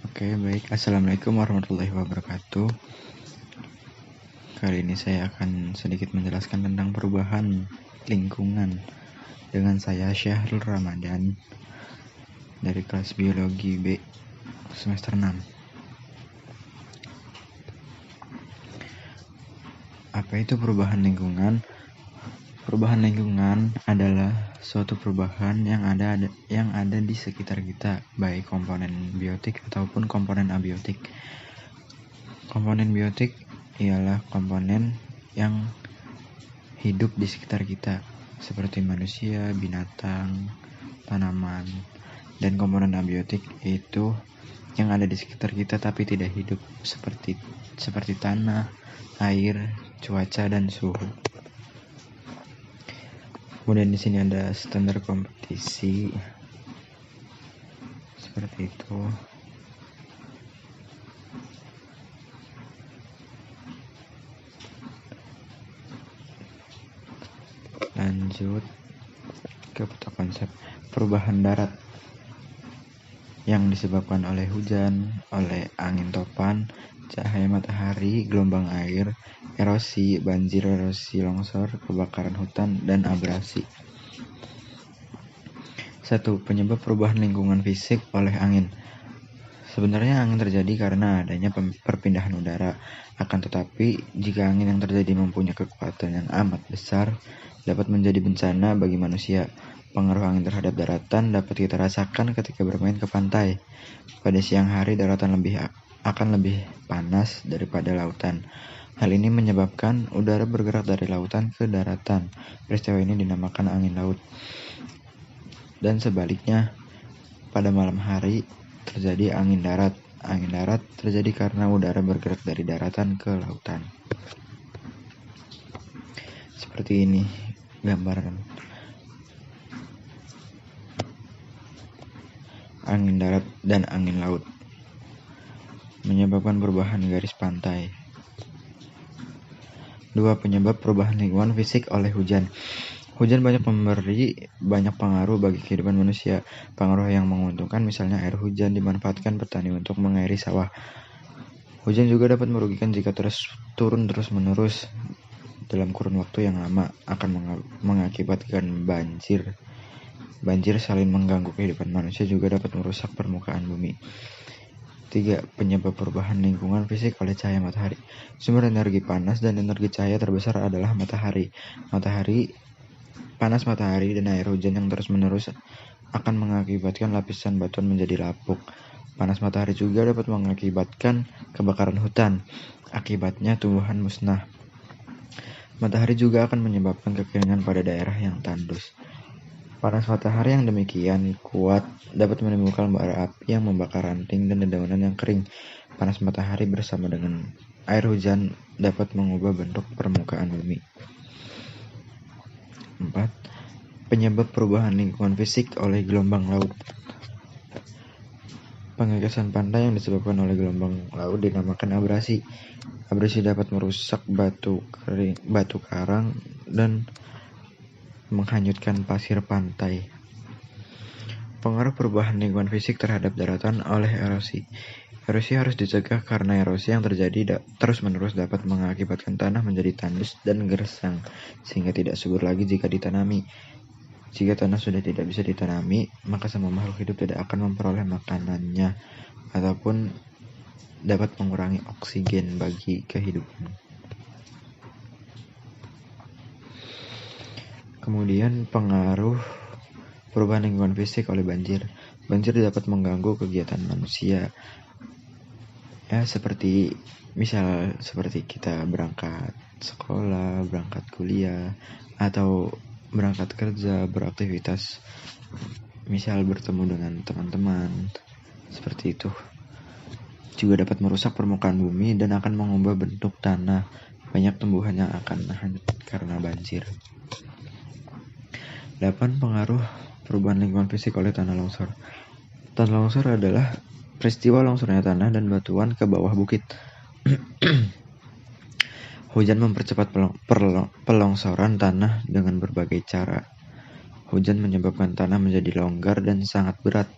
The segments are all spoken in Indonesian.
Oke, baik. Assalamualaikum warahmatullahi wabarakatuh. Kali ini saya akan sedikit menjelaskan tentang perubahan lingkungan dengan saya Syahrul Ramadan dari kelas Biologi B semester 6. Apa itu perubahan lingkungan? Perubahan lingkungan adalah suatu perubahan yang ada di sekitar kita, baik komponen biotik ataupun komponen abiotik. Komponen biotik ialah komponen yang hidup di sekitar kita, seperti manusia, binatang, tanaman. Dan komponen abiotik itu yang ada di sekitar kita tapi tidak hidup, seperti tanah, air, cuaca, dan suhu. Kemudian di sini ada standar kompetisi seperti itu. Lanjut ke peta konsep perubahan darat yang disebabkan oleh hujan, oleh angin topan, cahaya matahari, gelombang air, erosi, banjir, erosi longsor, kebakaran hutan, dan abrasi. 1. Penyebab perubahan lingkungan fisik oleh angin. Sebenarnya angin terjadi karena adanya perpindahan udara. Akan tetapi, jika angin yang terjadi mempunyai kekuatan yang amat besar, dapat menjadi bencana bagi manusia. Pengaruh angin terhadap daratan dapat kita rasakan ketika bermain ke pantai. Pada siang hari, daratan akan lebih panas daripada lautan. Hal ini menyebabkan udara bergerak dari lautan ke daratan. Peristiwa ini dinamakan angin laut. Dan sebaliknya, pada malam hari terjadi angin darat. Angin darat terjadi karena udara bergerak dari daratan ke lautan. Seperti ini gambaran. Angin darat dan angin laut menyebabkan perubahan garis pantai. 2. Penyebab perubahan lingkungan fisik oleh hujan. Hujan memberi banyak pengaruh bagi kehidupan manusia. Pengaruh yang menguntungkan misalnya air hujan dimanfaatkan petani untuk mengairi sawah. Hujan juga dapat merugikan jika turun terus-menerus dalam kurun waktu yang lama, akan mengakibatkan banjir. Banjir selain mengganggu kehidupan manusia juga dapat merusak permukaan bumi. 3. Penyebab perubahan lingkungan fisik oleh cahaya matahari. Sumber energi panas dan energi cahaya terbesar adalah matahari. Panas matahari dan air hujan yang terus-menerus akan mengakibatkan lapisan batuan menjadi lapuk. Panas matahari juga dapat mengakibatkan kebakaran hutan. Akibatnya tumbuhan musnah. Matahari juga akan menyebabkan kekeringan pada daerah yang tandus. Panas matahari yang demikian kuat dapat menimbulkan bara api yang membakar ranting dan dedaunan yang kering. Panas matahari bersama dengan air hujan dapat mengubah bentuk permukaan bumi. 4. Penyebab perubahan lingkungan fisik oleh gelombang laut. Pengekesan pantai yang disebabkan oleh gelombang laut dinamakan abrasi. Abrasi dapat merusak batu karang dan menghanyutkan pasir pantai. Pengaruh perubahan lingkungan fisik terhadap daratan oleh erosi. Erosi harus dicegah karena erosi yang terjadi terus-menerus dapat mengakibatkan tanah menjadi tandus dan gersang, sehingga tidak subur lagi jika ditanami. Jika tanah sudah tidak bisa ditanami, maka semua makhluk hidup tidak akan memperoleh makanannya, ataupun dapat mengurangi oksigen bagi kehidupan. Kemudian pengaruh perubahan lingkungan fisik oleh banjir. Banjir dapat mengganggu kegiatan manusia. Seperti kita berangkat sekolah, berangkat kuliah, atau berangkat kerja, beraktivitas, misal bertemu dengan teman-teman, seperti itu. Juga dapat merusak permukaan bumi dan akan mengubah bentuk tanah. Banyak tumbuhan yang akan hanyut karena banjir. 8. Pengaruh perubahan lingkungan fisik oleh tanah longsor. Tanah longsor adalah peristiwa longsornya tanah dan batuan ke bawah bukit. Hujan mempercepat pelongsoran tanah dengan berbagai cara. Hujan menyebabkan tanah menjadi longgar dan sangat berat.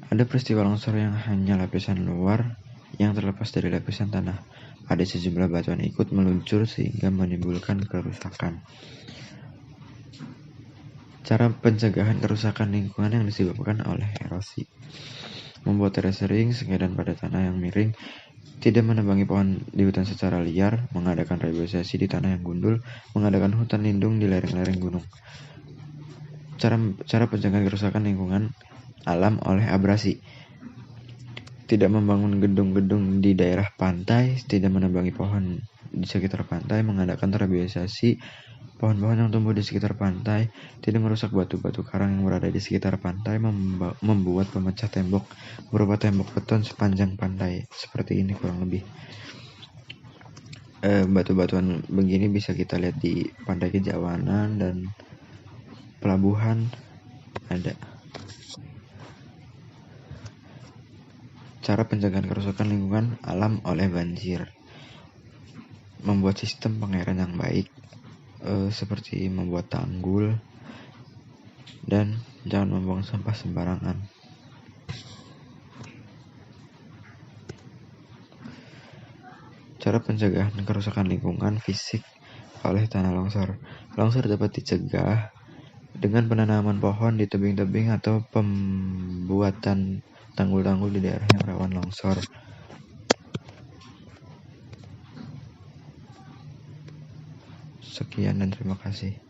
Ada peristiwa longsor yang hanya lapisan luar yang terlepas dari lapisan tanah. Ada sejumlah batuan ikut meluncur sehingga menimbulkan kerusakan. Cara pencegahan kerusakan lingkungan yang disebabkan oleh erosi. Membuat terasering, sungai dan pada tanah yang miring, tidak menebangi pohon di hutan secara liar, mengadakan reboisasi di tanah yang gundul, mengadakan hutan lindung di lereng-lereng gunung. Cara pencegahan kerusakan lingkungan alam oleh abrasi. Tidak membangun gedung-gedung di daerah pantai, tidak menebangi pohon di sekitar pantai, mengadakan reboisasi pohon-pohon yang tumbuh di sekitar pantai, tidak merusak batu-batu karang yang berada di sekitar pantai, membuat pemecah tembok berupa tembok beton sepanjang pantai. Seperti ini kurang lebih. Batu-batuan begini bisa kita lihat di Pantai Kejawanan dan pelabuhan ada. Cara pencegahan kerusakan lingkungan alam oleh banjir. Membuat sistem pengairan yang baik, seperti membuat tanggul dan jangan membuang sampah sembarangan. Cara pencegahan kerusakan lingkungan fisik oleh tanah longsor. Longsor dapat dicegah dengan penanaman pohon di tebing-tebing atau pembuatan tanggul-tanggul di daerah yang rawan longsor. Sekian dan terima kasih.